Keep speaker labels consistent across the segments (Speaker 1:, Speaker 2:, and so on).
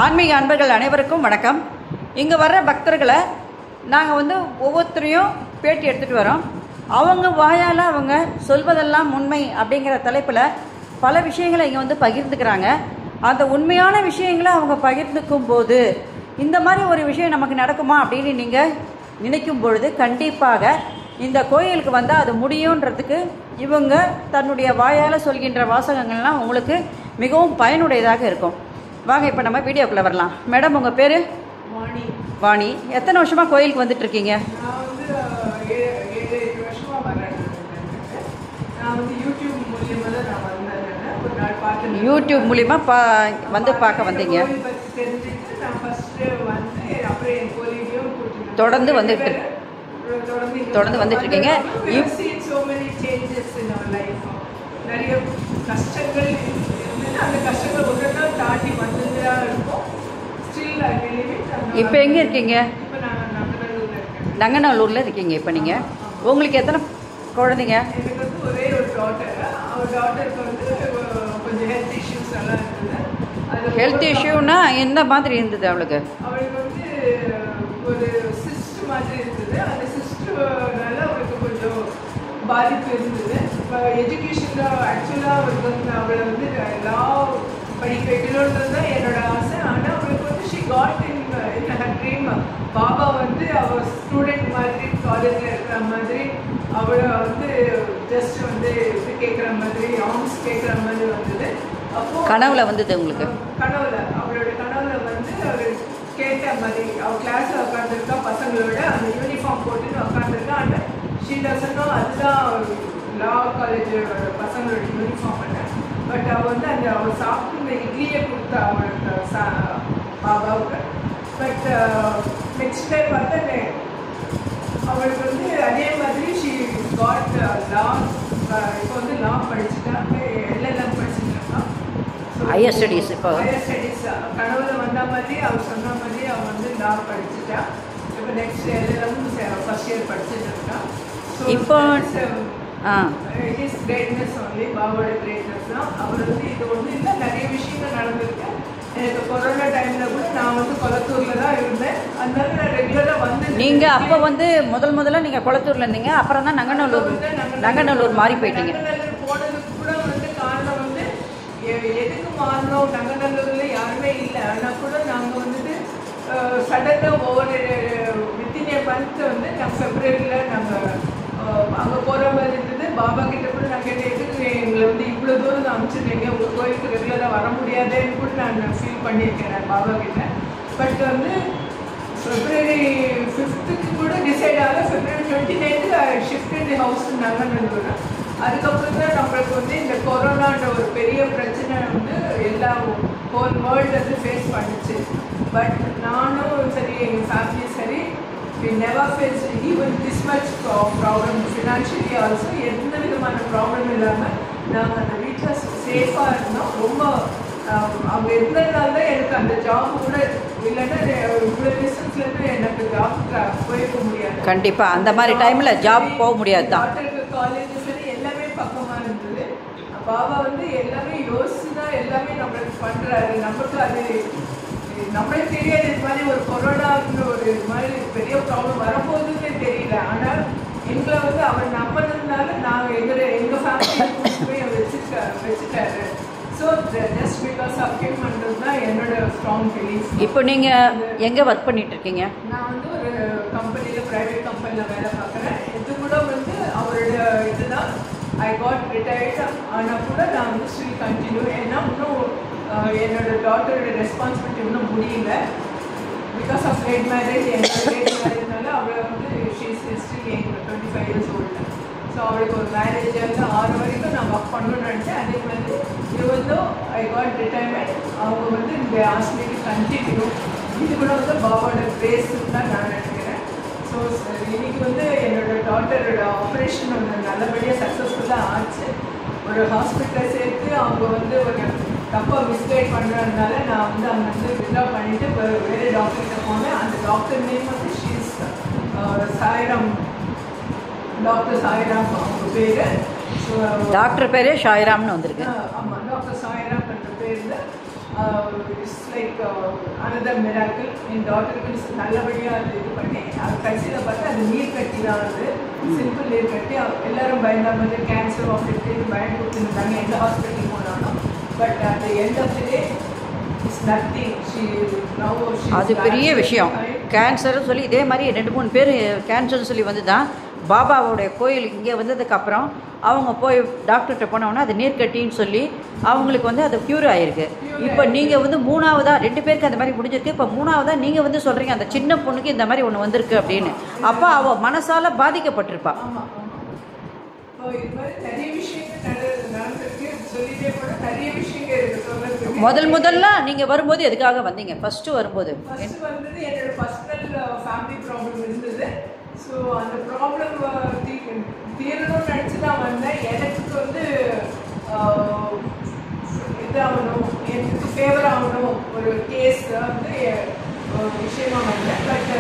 Speaker 1: ஆன்மீக அன்பர்கள் அனைவருக்கும் வணக்கம். இங்கே வர்ற பக்தர்களை நாங்கள் ஒவ்வொருத்தரையும் பேட்டி எடுத்துகிட்டு வரோம். அவங்க வாயால் அவங்க சொல்வதெல்லாம் உண்மை அப்படிங்கிற தலைப்பில் பல விஷயங்களை இங்கே பகிர்ந்துக்கிறாங்க. அந்த உண்மையான விஷயங்களை அவங்க பகிர்ந்துக்கும் போது இந்த மாதிரி ஒரு விஷயம் நமக்கு நடக்குமா அப்படின்னு நீங்கள் நினைக்கும் பொழுது கண்டிப்பாக இந்த கோயிலுக்கு வந்தால் அது முடியுன்றதுக்கு இவங்க தன்னுடைய வாயால் சொல்கின்ற வாசகங்கள்லாம் உங்களுக்கு மிகவும் பயனுடையதாக இருக்கும். வாங்க இப்போ நம்ம வீடியோக்குள்ளே வரலாம். மேடம், உங்கள் பேர்?
Speaker 2: வாணி.
Speaker 1: வாணி. எத்தனை வருஷமாக கோயிலுக்கு வந்துட்டுருக்கீங்க?
Speaker 2: நான் 7 வருஷமாக வரேன். நான் யூடியூப் மூலியமாக தான் நான் வந்தேன். ஒரு நாள் பார்த்து
Speaker 1: யூடியூப் மூலிமா பார்க்க வந்தீங்க.
Speaker 2: தெரிஞ்சுட்டு நான் ஃபஸ்ட்டு வந்து அப்புறம் என் கோயிலையும்
Speaker 1: தொடர்ந்து வந்துட்டுருக்கீங்க.
Speaker 2: so many changes in our life. நிறைய கஷ்டங்கள் அந்த கஷ்டங்கள் ஒரு நாள் தாண்டி வந்துதான் இருக்கும். Still I believe it.
Speaker 1: இப்போ எங்கே இருக்கீங்க?
Speaker 2: இப்போ நான் நங்கநல்லூர்ல இருக்கேன்.
Speaker 1: நங்கநல்லூரில் இருக்கீங்க இப்போ நீங்கள். உங்களுக்கு எத்தனை குழந்தைங்க?
Speaker 2: எனக்கு ஒரே ஒரு டாட்டர். அவர் டாட்டருக்கு கொஞ்சம் ஹெல்த் இஷ்யூஸ் எல்லாம் இருந்தது.
Speaker 1: ஹெல்த் இஷ்யூனா என்ன மாதிரி இருந்தது அவளுக்கு?
Speaker 2: அவளுக்கு ஒரு சிஸ்ட் மாதிரி இருந்தது. அந்த சிஸ்ட்னால அவளுக்கு கொஞ்சம் பாதிப்பு இருந்தது. இப்போ எஜுகேஷனில் ஆக்சுவலாக அவளுக்கு அவளை லா படிக்க வைக்கணுன்றது தான் என்னோட ஆசை. ஆனால் அவளுக்கு she got in her dream. Baba அவள் ஸ்டூடெண்ட் மாதிரி காலேஜில் இருக்கிற மாதிரி அவளை ஜஸ்ட் இது கேட்குற மாதிரி ஆர்ம்ஸ் கேட்குற மாதிரி வந்தது. அப்போது
Speaker 1: கனவுல வந்தது உங்களுக்கு?
Speaker 2: கனவுல அவளோட கனவுல அவர் கேட்ட மாதிரி அவள் கிளாஸில் உட்காந்துருக்கா, பசங்களோட அந்த யூனிஃபார்ம் போட்டுன்னு உட்காந்துருக்கா. அந்த ஷீ டசனோ அதுதான் லா காலேஜோட பசங்களோட யூனிஃபார்ம் பண்ண. பட் அவள் அவள் சாப்பிட்டு இட்லியை கொடுத்தா அவளுக்கு பாபாவுக்கு. பட் நெக்ஸ்ட் டே பார்த்தா அவளுக்கு அதே மாதிரி ஷீ காட் லா. இப்போ லா படிச்சுட்டா, எல்லாம் படிச்சுட்டு இருக்கா.
Speaker 1: Higher studies. இப்போ
Speaker 2: ஹையர் ஸ்டடீஸ் கனவுல வந்த மாதிரி அவள் சொன்ன மாதிரி அவள் லா படிச்சுட்டா. இப்போ நெக்ஸ்ட் எல்லாம் ஃபர்ஸ்ட் இயர் படிச்சுட்டு இருக்கா.
Speaker 1: இப்போ
Speaker 2: இட் இஸ் கிரேட்னஸ் ஒன்லி. பாபாவோட கிரேட்னஸ் தான். அவர் இது ஒன்றும் இல்லை, நிறைய விஷயங்கள் நடந்திருக்கு. எனக்கு கொரோனா டைமில் கூட நான் கொளத்தூரில் தான் இருந்தேன். அதனால நான் ரெகுலராக
Speaker 1: நீங்கள் அப்போ முதல்ல நீங்கள் கொளத்தூரில் இருந்தீங்க, அப்புறம் தான் நங்கநல்லூர் மாறி போயிட்டீங்க.
Speaker 2: நங்கநல்லூர் போனதுக்கு கூட காரணம் எதுக்கு மாறினோம், நங்கநல்லூரில் யாருமே இல்லை. ஆனால் கூட நாங்கள் சடனாக ஒவ்வொரு வித்தின் ஏ மந்த் நாங்கள் ஃபெப்ரவரியில் நாங்கள் அங்கே போகிற மாதிரி இருந்தது. பாபா கிட்ட கூட நான் கேட்டேன், எதுக்கு எங்களை இவ்வளோ தூரம் அனுப்பிச்சிருக்கீங்க, உங்கள் கோயிலுக்கு ரெகுலராக வர முடியாதுன்னு கூட நான் ஃபீல் பண்ணியிருக்கேன் நான் பாபா கிட்ட. பட் ஃபெப்ரவரி 5th கூட டிசைட் ஆகல. February 29th shift the house Nanganallur. அதுக்கப்புறம் தான் நம்மளுக்கு இந்த கொரோனான்ற ஒரு பெரிய பிரச்சனை எல்லா ஹோல் வேர்ல்டு ஃபேஸ் பண்ணிச்சு. பட் நானும் சரி, எங்கள் ஃபேமிலி சரி, we never faced even this much problem financially also. எந்த விதமான ப்ராப்ளம் இல்லாமல் நாங்கள் அந்த வீட்டில் சேஃபாக இருந்தோம். ரொம்ப அவங்க இருந்ததுனால தான் எனக்கு அந்த ஜாப் கூட இல்லைன்னா இவ்வளோ டிஸ்டன்ஸ்லேருந்து எனக்கு ஜாப் போயிருக்க முடியாது.
Speaker 1: கண்டிப்பாக அந்த மாதிரி டைமில் ஜாப் போக முடியாது தான்.
Speaker 2: டாக்டருக்கு காலேஜ் சரி எல்லாமே பக்கமாக இருந்தது. பாபா எல்லாமே யோசிச்சு தான் எல்லாமே நம்மளுக்கு பண்ணுறாரு. நமக்கு அது நம்மளே தெரியாது. இது மாதிரி ஒரு கொரோனான்னு ஒரு இது மாதிரி பெரிய ப்ராப்ளம் வரப்போகுதுன்னு தெரியல. ஆனால் எங்களை அவர் நம்பினதுனால நாங்கள் எங்கள் ஃபேமிலியை வச்சுட்டாரு. So just because of him பண்ணுறது தான் என்னோட ஸ்ட்ராங் பிலீஃப்.
Speaker 1: இப்போ நீங்கள் எங்கே ஒர்க் பண்ணிட்டு இருக்கீங்க?
Speaker 2: நான் ஒரு கம்பெனியில், ப்ரைவேட் கம்பெனியில் வேலை பார்க்குறேன். இது கூட அவரோட இதுதான். I got retired. ஆனால் கூட நான் ஸ்டில் கண்டினியூ. ஏன்னா இன்னும் என்னோட டாட்டரோட ரெஸ்பான்சிபிலிட்டி இன்னும் முடியல. Because of late marriage. என்னோட லேட் மேரேஜ்னால அவளை she is still 25 years old. So அவளுக்கு ஒரு மேரேஜ் 6 வரைக்கும் நான் ஒர்க் பண்ணணும்னு நினச்சேன். அதே மாதிரி இவந்தோ ஐ காட் ரிட்டையர்மெண்ட். அவங்க இந்த ஹாஸ்பிட்டல் கண்டினியூ. இது கூட பாபாவோட கிரேஸ்ன்னு தான் நான் நினைக்கிறேன். ஸோ இன்னைக்கு என்னோட டாட்டரோட ஆப்ரேஷன் நல்லபடியாக சக்ஸஸ்ஃபுல்லாக ஆச்சு. ஒரு ஹாஸ்பிட்டலில் சேர்த்து அவங்க ஒரு தப்பாக மிஸ்கைட் பண்ணுறதுனால நான் அங்கே வித்ரா பண்ணிவிட்டு வேறு டாக்டர்கிட்ட போனேன். அந்த doctor name she's Sairam. Doctor Sairam அவங்க பேர்.
Speaker 1: டாக்டர் பேரே சாய்ராம்னு வந்திருக்கு.
Speaker 2: ஆமாம், டாக்டர் சாய்ராம் என்ற பேரில் இட்ஸ் லைக் அனதர் மிராக்கிள். என் டாட்டருக்கு நல்லபடியாக அது இது பண்ணி அது கடைசியில் பார்த்தா அது நீர் கட்டி தான், அது சிம்பிள் நீர் கட்டி. எல்லாரும் பயந்தாங்க, கேன்சர் ஆப்ரேட் பயன் கொடுத்துருந்தாங்க எந்த ஹாஸ்பிட்டல் போனாலும். பட் அந்த end of the day it's nothing.
Speaker 1: அது பெரிய விஷயம். கேன்சர்னு சொல்லி இதே மாதிரி 2-3 பேர் கேன்சர்னு சொல்லி வந்து தான் பாபாவோடைய கோயில் இங்கே வந்ததுக்கப்புறம் அவங்க போய் டாக்டர்கிட்ட போனோன்னா அது நீர்க்கட்டின்னு சொல்லி அவங்களுக்கு வந்து அது க்யூர் ஆகிருக்கு. இப்போ நீங்கள் வந்து 3ஆவதாக 2 பேருக்கு அந்த மாதிரி முடிஞ்சிருக்கு. இப்போ 3ஆவதாக நீங்கள் வந்து சொல்கிறீங்க அந்த சின்ன பொண்ணுக்கு இந்த மாதிரி ஒன்று வந்திருக்கு அப்படின்னு. அப்போ அவள் மனசால் பாதிக்கப்பட்டிருப்பா. முதல்ல நீங்கள் வரும்போது எதுக்காக வந்தீங்க? ஃபஸ்ட்டு வரும்போது
Speaker 2: என்னோட பர்சனல் ஃபேமிலி ப்ராப்ளம் இருந்தது. ஸோ அந்த ப்ராப்ளம் தீரணும்னு நினச்சி தான் வந்தேன். எனக்கு வந்து இதாகணும், எனக்கு ஃபேவர் ஆகணும் ஒரு கேஸ் வந்து விஷயமாக வந்தேன். பட்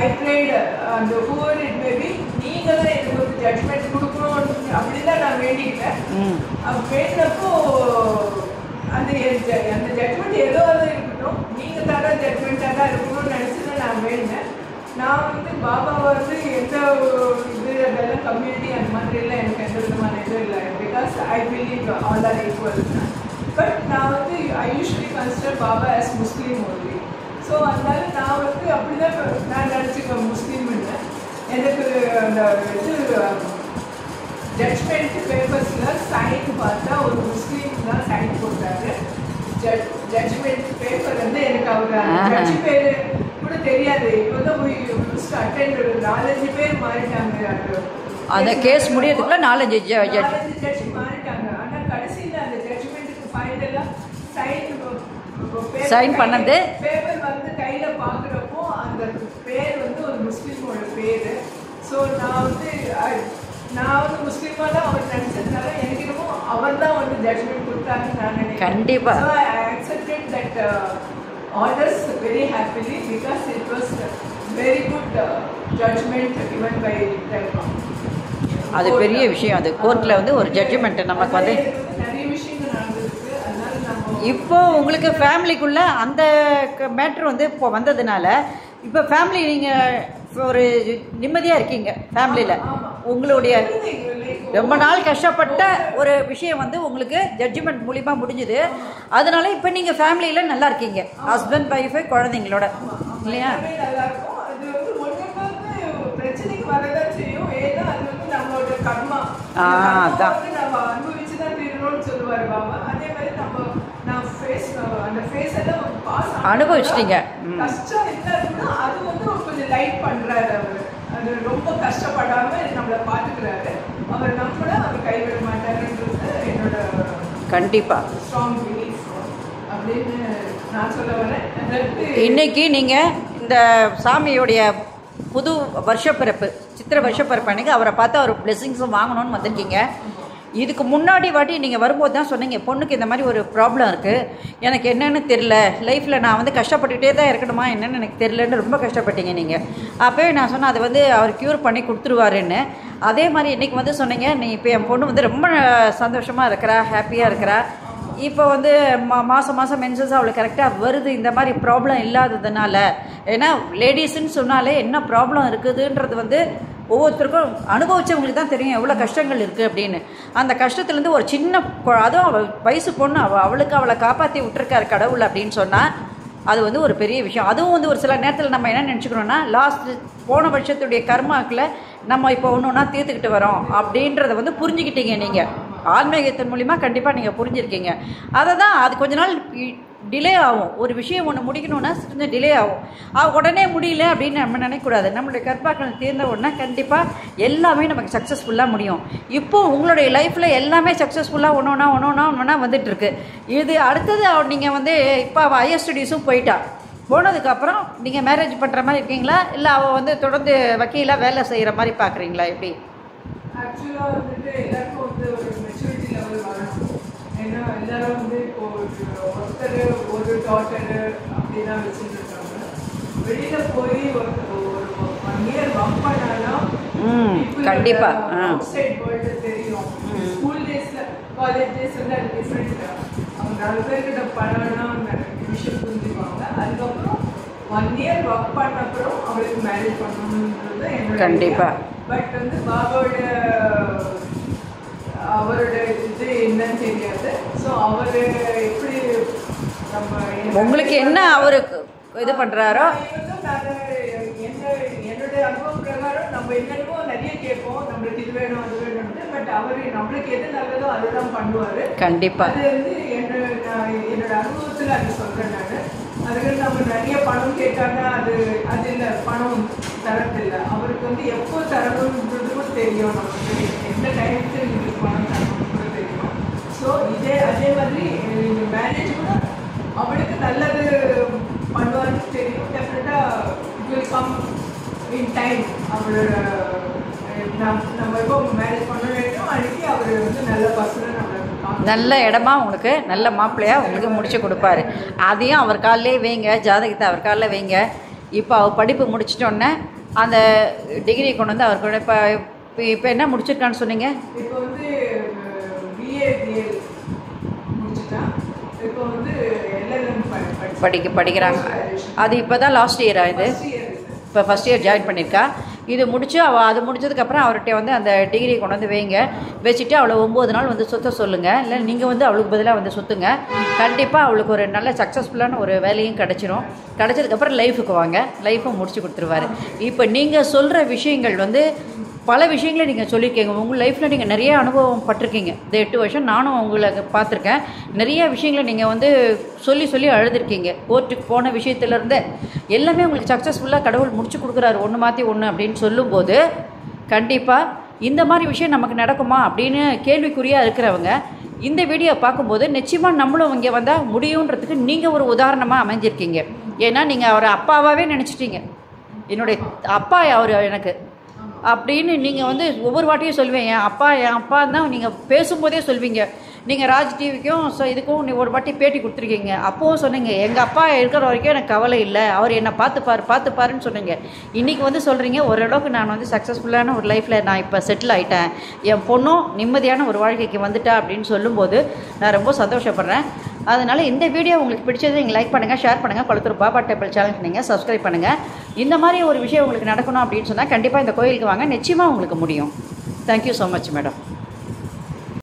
Speaker 2: ஐ ப்ரேட் அந்த ஹூவர் இட் மேபி நீங்கள் தான் எனக்கு ஒரு ஜட்மெண்ட் கொடுக்கணும் அப்படின்னு தான் நான் வேண்டிக்கிட்டேன். வேண்டினப்போ அந்த ஜட்மெண்ட் ஏதோ இருக்கட்டும், நீங்கள் தர ஜட்மெண்ட்டாக தான் இருக்கணும்னு நினச்சி தான் நான் வேண்டினேன். நான் வந்து பாபாவை வந்து எந்த இது அதெல்லாம் கம்யூனிட்டி அந்த மாதிரிலாம் எனக்கு எந்த விதமான இதுவும் இல்லை. Because I believe all are equal. But நான் வந்து I usually consider Baba as Muslim only. So அதனால நான் வந்து அப்படி தான் நான் நினச்சிக்குவேன் முஸ்லீம்னு. எனக்கு அந்த இது ஜட்மெண்ட் பேப்பர்ஸில் சைன் பார்த்தா ஒரு முஸ்லீம் தான் சைன் போட்டாரு. ஜட்மெண்ட் பேப்பர் வந்து எனக்கு அவர் ஜட்ஜி பேர் கூட தெரியாது. இப்போ தான் போய் அட்டெண்ட் 4-5 பேர் மாறிட்டாங்க.
Speaker 1: அந்த கேஸ் முடியறதுக்குள்ள 4-5
Speaker 2: ஜட்ஜி மாறிட்டாங்க. ஆனால் கடைசியில் அந்த ஜட்ஜ்மெண்ட்டுக்கு ஃபைனலாக
Speaker 1: சைன் பண்ணது
Speaker 2: பேப்பர் வந்து கையில் பார்க்குறப்போ அந்த பேர் வந்து ஒரு முஸ்லீமோட பேர். ஸோ நான் வந்து முஸ்லீமாக தான் அவர் நினச்சதுனால எனக்கு என்னமோ அவர் தான் வந்து ஜட்ஜ்மெண்ட் கொடுத்தாருன்னு நான் நினைக்கிறேன்.
Speaker 1: கண்டிப்பாக.
Speaker 2: So I accepted that orders very happily because it was very good judgment given by them.
Speaker 1: அது பெரிய விஷயம். அது கோர்ட்டில் வந்து ஒரு ஜட்ஜ்மெண்ட் நமக்கு வந்து
Speaker 2: நிறைய விஷயங்கள் நடந்திருக்கு. அதனால நம்ம
Speaker 1: இப்போ உங்களுக்கு ஃபேமிலிக்குள்ளே அந்த மேட்ரு வந்து இப்போ வந்ததுனால இப்போ ஃபேமிலி நீங்கள் ஒரு நிம்மதியாக இருக்கீங்க. ஃபேமிலியில் உங்களுடைய ரொம்ப நாள் கஷ்டப்பட்ட ஒரு விஷயம் வந்து உங்களுக்கு ஜட்ஜ்மெண்ட் மூலிமா முடிஞ்சுது. அதனால இப்போ நீங்கள் ஃபேமிலியில் நல்லா இருக்கீங்க, ஹஸ்பண்ட் ஒய்ஃபு குழந்தைங்களோட, இல்லையா?
Speaker 2: பிரச்சனைக்கு வரதான் செய்யும். ஏன்னா அது வந்து நம்மளோட கர்மா.
Speaker 1: அதான்
Speaker 2: நம்ம அனுபவிச்சு தான் தீரணும்னு சொல்லுவார் பாபா. அதே மாதிரி நான் அந்த ஃபேஸ் எல்லாம் பாஸ்
Speaker 1: அனுபவிச்சிட்டீங்க.
Speaker 2: கஷ்டம் இருந்தாருன்னா அது வந்து கொஞ்சம் லைட் பண்ணுறாரு அவர். அது ரொம்ப கஷ்டப்படாம நம்மளை பார்த்துக்கிறாரு. அவர் நம்மள அவர் கைவிட மாட்டாருன்றது என்னோட
Speaker 1: கண்டிப்பாக
Speaker 2: ஸ்ட்ராங் பிலீஃப் அப்படின்னு நான் சொல்ல வரேன்.
Speaker 1: இன்னைக்கு நீங்கள் இந்த சாமியோடைய புது வருஷப்பிறப்பு சித்திரை வருஷப்பிறப்பு அன்றைக்கி அவரை பார்த்து அவர் பிளெஸிங்ஸும் வாங்கணும்னு வந்திருக்கீங்க. இதுக்கு முன்னாடி வாட்டி நீங்கள் வரும்போது தான் சொன்னீங்க பொண்ணுக்கு இந்த மாதிரி ஒரு ப்ராப்ளம் இருக்குது, எனக்கு என்னென்னு தெரில, லைஃப்பில் நான் வந்து கஷ்டப்பட்டுக்கிட்டே தான் இருக்கணுமா என்னென்னு எனக்கு தெரிலன்னு ரொம்ப கஷ்டப்பட்டீங்க நீங்கள். அப்போவே நான் சொன்னேன் அதை வந்து அவர் க்யூர் பண்ணி கொடுத்துருவாருன்னு. அதே மாதிரி இன்றைக்கி வந்து சொன்னீங்க நீ இப்போ என் பொண்ணு வந்து ரொம்ப சந்தோஷமாக இருக்கிறா, ஹாப்பியாக இருக்கிறா. இப்போ வந்து மாதம் மென்சஸ் அவளுக்கு கரெக்டாக வருது. இந்த மாதிரி ப்ராப்ளம் இல்லாததுனால, ஏன்னா லேடிஸுன்னு சொன்னாலே என்ன ப்ராப்ளம் இருக்குதுன்றது வந்து ஒவ்வொருத்தருக்கும் அனுபவிச்சவங்களுக்கு தான் தெரியும் எவ்வளோ கஷ்டங்கள் இருக்குது அப்படின்னு. அந்த கஷ்டத்துலேருந்து ஒரு சின்ன அதுவும் அவள் வயசு பொண்ணு அவளுக்கு அவளை காப்பாற்றி விட்டுருக்காரு கடவுள் அப்படின்னு சொன்னால் அது வந்து ஒரு பெரிய விஷயம். அதுவும் வந்து ஒரு சில நேரத்தில் நம்ம என்ன நினச்சிக்கிறோன்னா போன வருஷத்துடைய கர்மாக்கில் நம்ம இப்போ ஒன்று ஒன்றா தீர்த்துக்கிட்டு வரோம் அப்படின்றத வந்து புரிஞ்சுக்கிட்டீங்க நீங்கள். ஆன்மீகத்தின் மூலிமா கண்டிப்பாக நீங்கள் புரிஞ்சுருக்கீங்க. அதை தான் அது கொஞ்ச நாள் டிலே ஆகும். ஒரு விஷயம் ஒன்று முடிக்கணுன்னா கொஞ்சம் டிலே ஆகும். உடனே முடியல அப்படின்னு நம்ம நினைக்கக்கூடாது. நம்மளுடைய கர்மாக்கள் தீர்ந்த உடனே கண்டிப்பாக எல்லாமே நமக்கு சக்ஸஸ்ஃபுல்லாக முடியும். இப்போது உங்களுடைய லைஃப்பில் எல்லாமே சக்ஸஸ்ஃபுல்லாக ஒன்றா வந்துட்டுருக்கு. இது அடுத்தது நீங்கள் வந்து இப்போ அவள் ஹையர் ஸ்டடீஸும் போயிட்டா. போனதுக்கப்புறம் நீங்கள் மேரேஜ் பண்ணுற மாதிரி இருக்கீங்களா, இல்லை அவள் வந்து தொடர்ந்து வக்கீலாக வேலை செய்கிற மாதிரி பார்க்குறீங்களா? எப்படி?
Speaker 2: ஆக்சுவலாக வந்துட்டு எல்லாருக்கும் வந்து ஒரு மெச்சூரிட்டி லெவல் வரணும். ஏன்னா எல்லாரும் வந்து இப்போ ஒருத்தர் ஒரு டாட்டரு அப்படிதான் வச்சுட்டு இருக்காங்க. வெளியில் போய் ஒரு 1 year ஒர்க் பண்ணாலும் கண்டிப்பாக அவுட் சைட் வேர்ல்டு தெரியும். ஸ்கூல் டேஸில் காலேஜ் டேஸ் வந்து அது டிஃப்ரெண்ட். அவங்க அவங்க 4 பேர்கிட்ட பழகினா விஷயம் புரிஞ்சுக்குவாங்க. அதுக்கப்புறம் 1 year ஒர்க் பண்ண அப்புறம் அவளுக்கு மேரேஜ் பண்ணணுன்றது என்னோட
Speaker 1: கண்டிப்பா.
Speaker 2: பட் வந்து பாபாவோட அவரோட இது என்னன்னு தெரியாது. ஸோ அவர் எப்படி நம்ம
Speaker 1: உங்களுக்கு என்ன அவரு இது பண்ணுறாரோ
Speaker 2: என்னுடைய அனுபவம் பிரகாரம் நம்ம என்னென்னமோ நிறைய கேட்போம், நம்மளுக்கு இது வேணும் அது வேணும்னு. பட் அவர் நம்மளுக்கு எது நல்லதோ அதுதான் பண்ணுவார்.
Speaker 1: கண்டிப்பாக
Speaker 2: அது வந்து என்னோட அனுபவத்தில் அது சொல்கிறேன் நான். அதுக்கு நம்ம நிறைய பணம் கேட்டாங்க, அது இல்லை, பணம் தரத்தில்லை. அவருக்கு வந்து எப்போ தரணுன்றதும் தெரியும், நமக்கு எந்த டைமுக்கு உங்களுக்கு பணம் தரணுன்றது தெரியும். ஸோ அதே மாதிரி மேரேஜ் கூட அவளுக்கு நல்லது பண்ணுவாருன்னு தெரியும். டெஃபினட்டாக it will come in time. அவளோட நம்ம எப்போ மேரேஜ் பண்ண வேண்டும் அன்றைக்கி அவர் வந்து நல்ல பர்சனாக நம்மளுக்கு
Speaker 1: நல்ல இடமா உங்களுக்கு நல்ல மாப்பிள்ளையாக உங்களுக்கு முடிச்சு கொடுப்பாரு. அதையும் அவர் காலிலே வைங்க, ஜாதகத்தை அவர் காலில் வைங்க. இப்போ அவர் படிப்பு முடிச்சிட்டோன்னே அந்த டிகிரி கொண்டு வந்து அவர் கூட இப்போ என்ன முடிச்சிருக்கான்னு சொன்னீங்க?
Speaker 2: இப்போ வந்து பிஏ முடிச்சுட்டான். இப்போ வந்து LLM
Speaker 1: படிக்கிறாங்க. அது இப்போ தான் லாஸ்ட் இயரா? இது இப்போ ஃபஸ்ட் இயர் ஜாயின் பண்ணியிருக்கா. இது முடிச்சு அது முடிச்சதுக்கப்புறம் அவர்கிட்ட வந்து அந்த டிகிரி கொண்டு வந்து வைங்க. வச்சுட்டு அவளை 9 நாள் வந்து சுற்ற சொல்லுங்கள். இல்லை நீங்கள் வந்து அவளுக்கு பதிலாக வந்து சுற்றுங்க. கண்டிப்பாக அவளுக்கு ஒரு நல்ல சக்ஸஸ்ஃபுல்லான ஒரு வேலையும் கிடச்சிரும். கிடச்சதுக்கப்புறம் லைஃபுக்கு வாங்க, லைஃப்பை முடிச்சு கொடுத்துருவாரு. இப்போ நீங்கள் சொல்கிற விஷயங்கள் வந்து பல விஷயங்களை நீங்கள் சொல்லியிருக்கீங்க. உங்கள் லைஃப்பில் நீங்கள் நிறைய அனுபவம் பட்டிருக்கீங்க. இந்த 8 வருஷம் நானும் உங்களை பார்த்துருக்கேன். நிறைய விஷயங்களை நீங்கள் வந்து சொல்லி அழுதுருக்கீங்க. கோர்ட்டுக்கு போன விஷயத்துலேருந்து எல்லாமே உங்களுக்கு சக்ஸஸ்ஃபுல்லாக கடவுள் முடிச்சு கொடுக்குறாரு, ஒன்று மாற்றி ஒன்று அப்படின்னு சொல்லும்போது கண்டிப்பாக இந்த மாதிரி விஷயம் நமக்கு நடக்குமா அப்படின்னு கேள்விக்குறியாக இருக்கிறவங்க இந்த வீடியோ பார்க்கும்போது நிச்சயமாக நம்மளும் இங்கே வந்தால் முடியுன்றதுக்கு நீங்கள் ஒரு உதாரணமாக அமைஞ்சிருக்கீங்க. ஏன்னா நீங்கள் அவரை அப்பாவாகவே நினச்சிட்டீங்க. என்னுடைய அப்பா அவர் எனக்கு அப்படின்னு நீங்கள் வந்து ஒவ்வொரு வாட்டியும் சொல்லுவேன், என் அப்பா தான் நீங்கள் பேசும்போதே சொல்வீங்க. நீங்கள் ராஜ் டிவிக்கும் இதுக்கும் ஒரு வாட்டி பேட்டி கொடுத்துருக்கீங்க. அப்போவும் சொன்னீங்க, எங்கள் அப்பா இருக்கிற வரைக்கும் எனக்கு கவலை இல்லை, அவர் என்னை பார்த்துப்பாருன்னு சொன்னீங்க. இன்றைக்கி வந்து சொல்கிறீங்க, ஓரளவுக்கு நான் வந்து சக்ஸஸ்ஃபுல்லான ஒரு லைஃப்பில் நான் இப்போ செட்டில் ஆகிட்டேன், என் பொண்ணும் நிம்மதியான ஒரு வாழ்க்கைக்கு வந்துட்டா அப்படின்னு சொல்லும்போது நான் ரொம்ப சந்தோஷப்படுறேன். அதனால் இந்த வீடியோ உங்களுக்கு பிடிச்சது நீங்கள் லைக் பண்ணுங்கள், ஷேர் பண்ணுங்கள். கொளத்தூர் பாபா டெம்பிள் சேனலுக்கு நீங்கள் சப்ஸ்கிரைப் பண்ணுங்கள். இந்த மாதிரி ஒரு விஷயம் உங்களுக்கு நடக்கணும் அப்படின்னு சொன்னால் கண்டிப்பாக இந்த கோயிலுக்கு வாங்க, நிச்சயமாக உங்களுக்கு முடியும். Thank you so much madam.